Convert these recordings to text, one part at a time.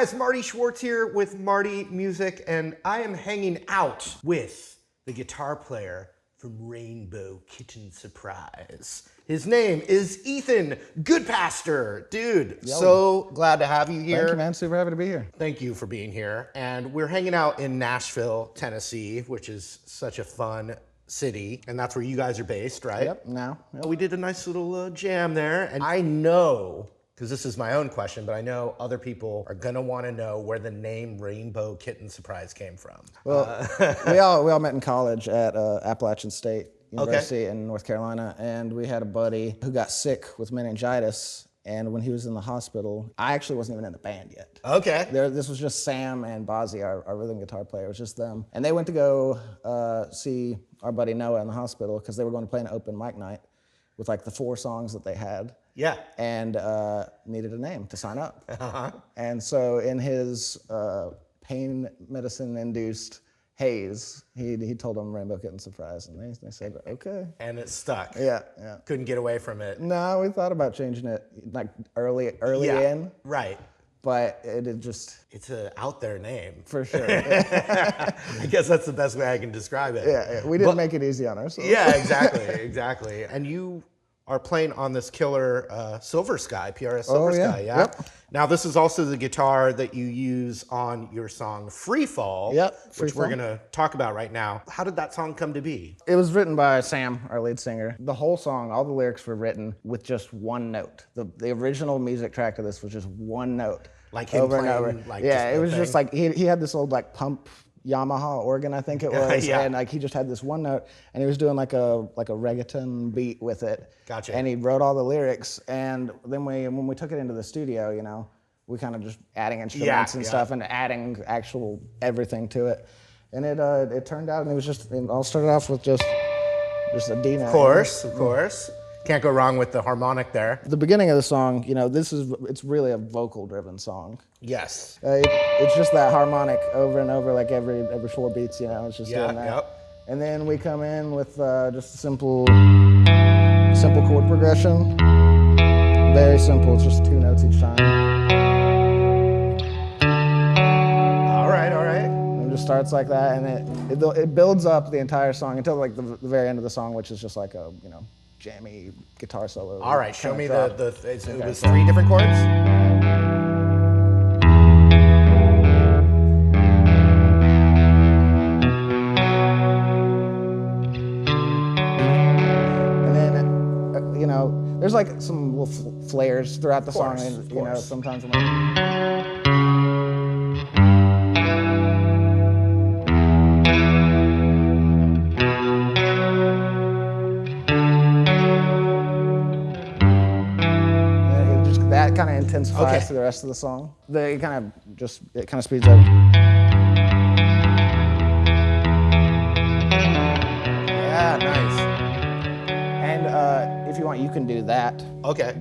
guys, Marty Schwartz here with Marty Music, and I am hanging out with the guitar player from Rainbow Kitten Surprise. His name is Ethan Goodpaster. Dude, so glad to have you here. Thank you, man. Super happy to be here. Thank you for being here. And we're hanging out in Nashville, Tennessee, which is such a fun city. And that's where you guys are based, right? Yep, now. Yep. We did a nice little jam there. And I know, because this is my own question, but I know other people are gonna wanna know where the name Rainbow Kitten Surprise came from. Well, we all met in college at Appalachian State University in North Carolina, and we had a buddy who got sick with meningitis, and when he was in the hospital, I actually wasn't even in the band yet. Okay. This was just Sam and Bozzy, our rhythm guitar player. It was just them. And they went to go see our buddy Noah in the hospital because they were going to play an open mic night with like the 4 songs that they had. Yeah. And needed a name to sign up. And so in his pain medicine-induced haze, he told them Rainbow Kitten Surprise, and they said, okay. And it stuck. Yeah. Couldn't get away from it. No, we thought about changing it like early in. Right. But it just... It's an out there name. For sure. I guess that's the best way I can describe it. Yeah, we didn't make it easy on ourselves. Yeah, exactly. And you are playing on this killer Silver Sky, PRS Silver Sky, yeah? Yep. Now, this is also the guitar that you use on your song Free Fall, which we're gonna talk about right now. How did that song come to be? It was written by Sam, our lead singer. The whole song, all the lyrics were written with just one note. The original music track of this was just one note. Like him over playing, and over. like yeah, just it was just like, he had this old like pump Yamaha organ, I think it was, and like he just had this one note, and he was doing like a reggaeton beat with it. Gotcha. And he wrote all the lyrics, and then when we took it into the studio, you know, we kind of just adding instruments and stuff, and adding actual everything to it, and it turned out, and it was just, it all started off with just a D note. Of course. Can't go wrong with the harmonic there. The beginning of the song, you know, it's really a vocal-driven song. Yes. It's just that harmonic over and over, like every 4 beats, you know, it's just doing that. Yep. And then we come in with just a simple chord progression. Very simple, it's just 2 notes each time. All right. And it just starts like that, and it builds up the entire song until like the very end of the song, which is just like a, you know, jammy guitar solo. All right, show me it was 3 different chords? And then, you know, there's like some little flares throughout the song, and you know, sometimes I'm like... That kind of intensifies to the rest of the song. It kind of speeds up. Yeah, nice. And if you want, you can do that. Okay.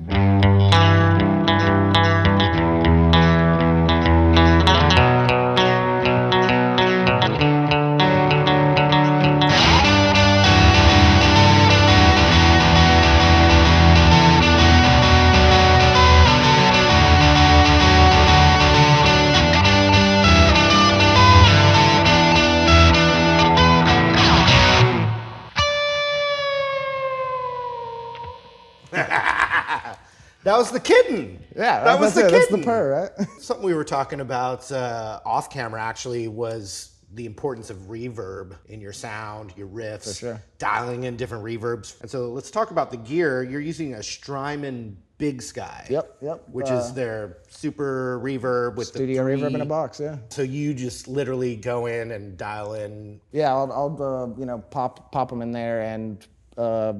That was the kitten. Yeah, that was the kitten. That's the purr, right? Something we were talking about off camera actually was the importance of reverb in your sound, your riffs, For sure. dialing in different reverbs. And so let's talk about the gear. You're using a Strymon Big Sky. Yep. Which is their super reverb with studio the 3... reverb in a box, yeah. So you just literally go in and dial in. Yeah, I'll you know, pop them in there and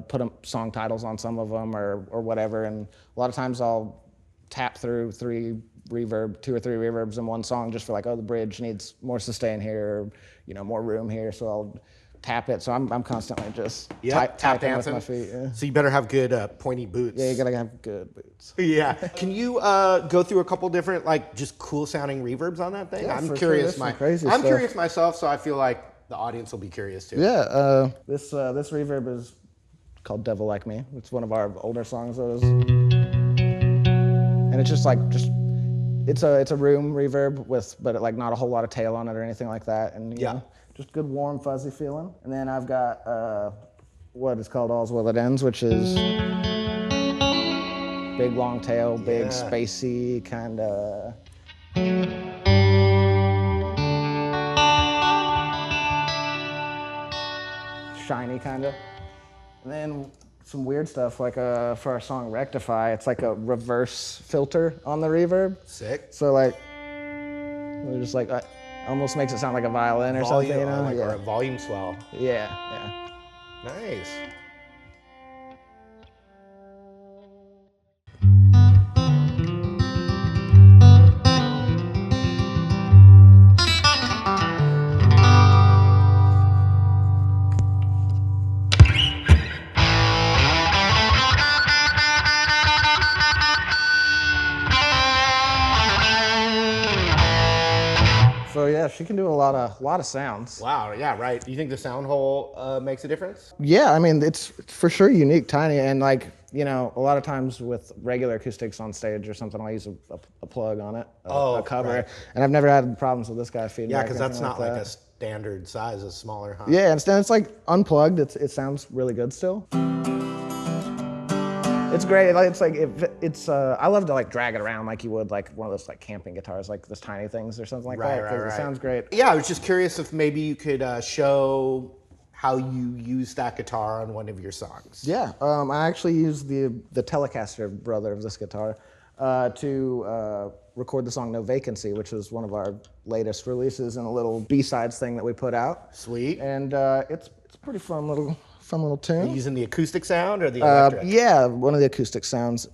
put song titles on some of them or whatever, and a lot of times I'll tap through 2 or 3 reverbs in one song just for like, oh, the bridge needs more sustain here, or, you know, more room here, so I'll tap it. So I'm constantly just tap tapping dancing with my feet. Yeah. So you better have good pointy boots. Yeah, you gotta have good boots. Yeah. Can you go through a couple different like just cool sounding reverbs on that thing? Yeah, I'm for curious. Sure. I'm curious myself, so I feel like the audience will be curious too. Yeah. This reverb is called Devil Like Me. It's one of our older songs. And it's just It's a room reverb but like not a whole lot of tail on it or anything like that, and you know, just good warm fuzzy feeling. And then I've got what is called All's Well That Ends, which is big long tail, big spacey kind of. Shiny kind of. And then some weird stuff like for our song Rectify, it's like a reverse filter on the reverb. Sick. So like, we're just like, almost makes it sound like a violin or something, you know? Or a volume swell. Yeah. Nice. So yeah, she can do a lot of sounds. Wow, yeah, right. Do you think the sound hole makes a difference? Yeah, I mean, it's for sure unique, tiny, and like, you know, a lot of times with regular acoustics on stage or something, I'll use a plug on it, a cover, right. And I've never had problems with this guy feedback. Yeah, because that's not like that. a standard size, it's smaller, huh? Yeah, and it's like unplugged. It sounds really good still. It's great. It's like I love to like drag it around like you would like one of those like camping guitars, like those tiny things or something like that. Because it sounds great. Yeah, I was just curious if maybe you could show how you use that guitar on one of your songs. Yeah, I actually used the Telecaster brother of this guitar to record the song No Vacancy, which was one of our latest releases and a little B-sides thing that we put out. Sweet. And it's a pretty fun little tune. Are you using the acoustic sound or the electric? Yeah, one of the acoustic sounds.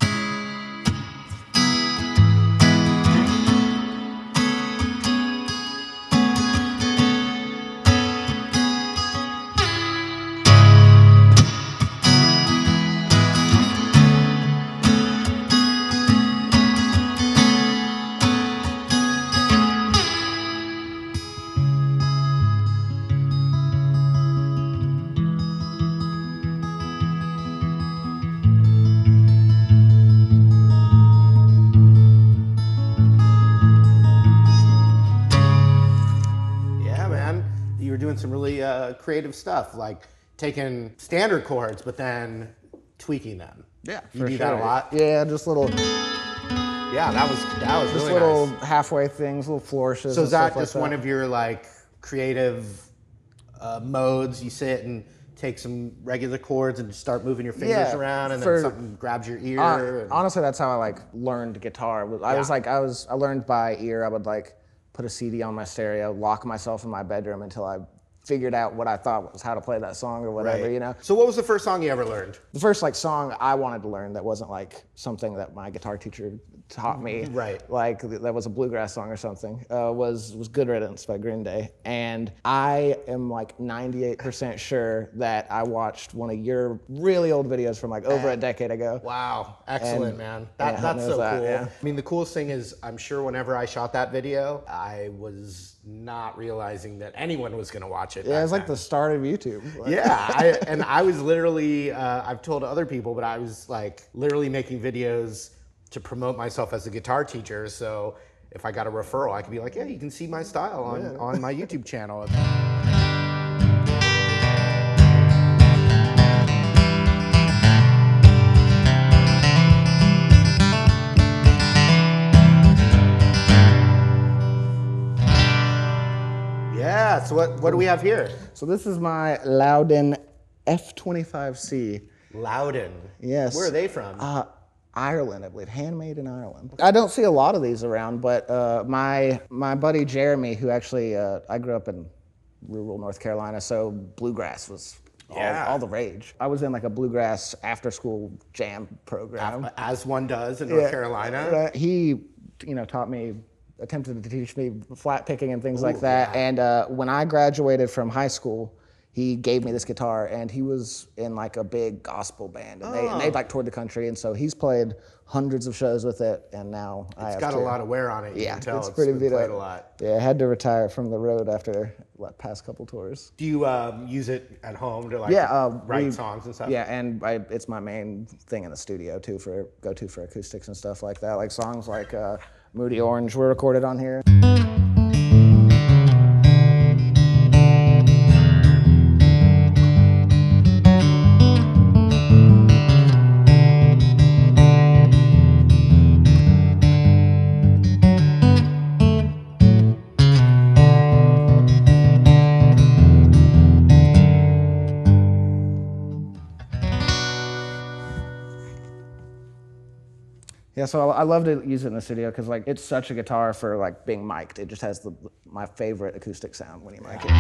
Doing some really creative stuff, like taking standard chords but then tweaking them. Yeah, you do that a lot. Yeah, just little. Yeah, that was just really little nice. Halfway things, little flourishes. So is that just like one of your like creative modes? You sit and take some regular chords and just start moving your fingers around, and then something grabs your ear. Honestly, that's how I like learned guitar. I learned by ear. I would like put a CD on my stereo, lock myself in my bedroom until I figured out what I thought was how to play that song or whatever, you know? So what was the first song you ever learned? The first like song I wanted to learn that wasn't like something that my guitar teacher taught me, like that was a bluegrass song or something, was Good Riddance by Green Day. And I am like 98% sure that I watched one of your really old videos from like over a decade ago. Wow, excellent, man. That's so cool. Yeah. I mean, the coolest thing is, I'm sure whenever I shot that video, I was not realizing that anyone was gonna watch it. Yeah, it's like the start of YouTube. Yeah, and I was literally, I've told other people, but I was like literally making videos to promote myself as a guitar teacher. So if I got a referral, I could be like, yeah, you can see my style on my YouTube channel. Yeah, so what do we have here? So this is my Loudon F25C. Loudon? Yes. Where are they from? Ireland, I believe, handmade in Ireland. I don't see a lot of these around, but my buddy Jeremy, who actually, I grew up in rural North Carolina, so bluegrass was all the rage. I was in like a bluegrass after-school jam program. As one does in North Carolina. He, taught me, attempted to teach me flat picking and things like that. And when I graduated from high school, he gave me this guitar, and he was in like a big gospel band, and they like toured the country, and so he's played hundreds of shows with it, and now it's got a lot of wear on it. You can tell it's pretty beat played up. A lot. Yeah, I had to retire from the road after the past couple tours. Do you use it at home to like write songs and stuff? Yeah, and it's my main thing in the studio too for acoustics and stuff like that, like songs like Moody Orange were recorded on here. Yeah, so I love to use it in the studio because like it's such a guitar for like being mic'd. It just has my favorite acoustic sound when you mic it.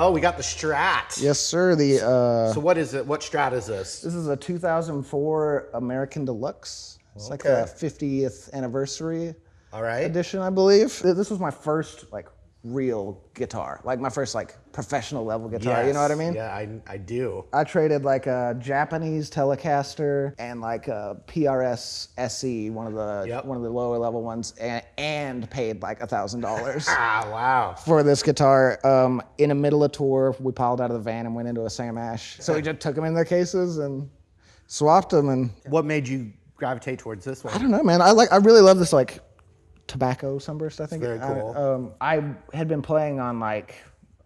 Oh, we got the Strat. Yes, sir. So what is it? What Strat is this? This is a 2004 American Deluxe. It's like a 50th anniversary edition, I believe. This was my first like real guitar, like my first like professional level guitar. You know what I mean? Yeah, I do. I traded like a Japanese Telecaster and like a PRS SE, one of the lower level ones, and paid like $1,000. Ah, wow. For this guitar. In the middle of tour, we piled out of the van and went into a Sam Ash. So we just took them in their cases and swapped them. And what made you gravitate towards this one? I don't know, man. I really love this like tobacco sunburst, I think. Very cool. I had been playing on like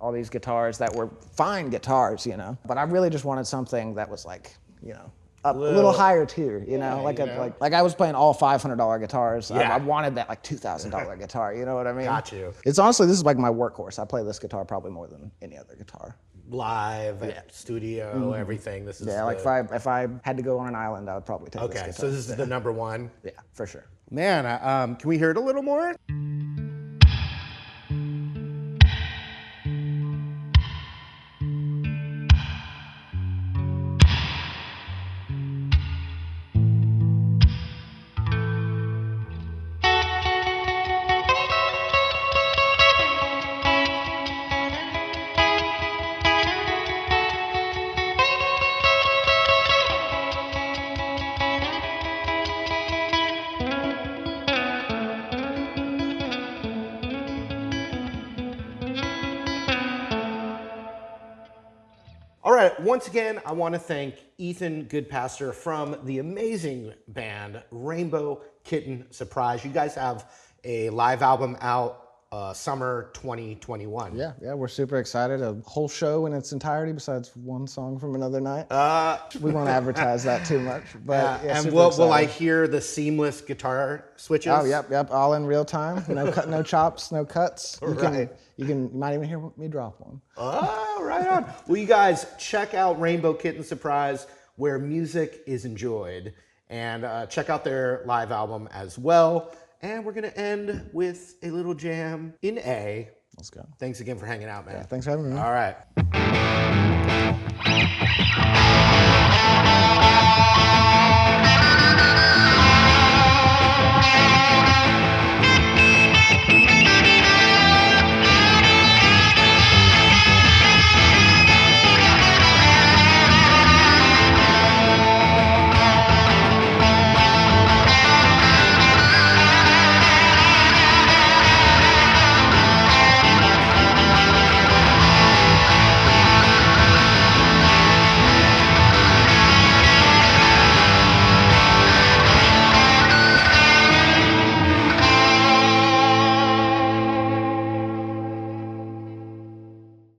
all these guitars that were fine guitars, you know, but I really just wanted something that was like, you know, a little higher tier, you know, like I was playing all $500 guitars. I wanted that like $2,000 guitar, you know what I mean? Got you. It's honestly, this is like my workhorse. I play this guitar probably more than any other guitar. Live, studio, everything. This is like if I had to go on an island, I would probably take this guitar. Okay, so this is the number one. Yeah, for sure. Man, can we hear it a little more? All right, once again, I want to thank Ethan Goodpaster from the amazing band Rainbow Kitten Surprise. You guys have a live album out summer 2021. Yeah, we're super excited. A whole show in its entirety besides one song from another night. We won't advertise that too much, but and will I hear the seamless guitar switches? Oh, yep, all in real time. No chops, no cuts. You might even hear me drop one. Oh, right on. Well, you guys check out Rainbow Kitten Surprise, where music is enjoyed, and check out their live album as well. And we're going to end with a little jam in A. Let's go. Thanks again for hanging out, man. Yeah, thanks for having me. All right.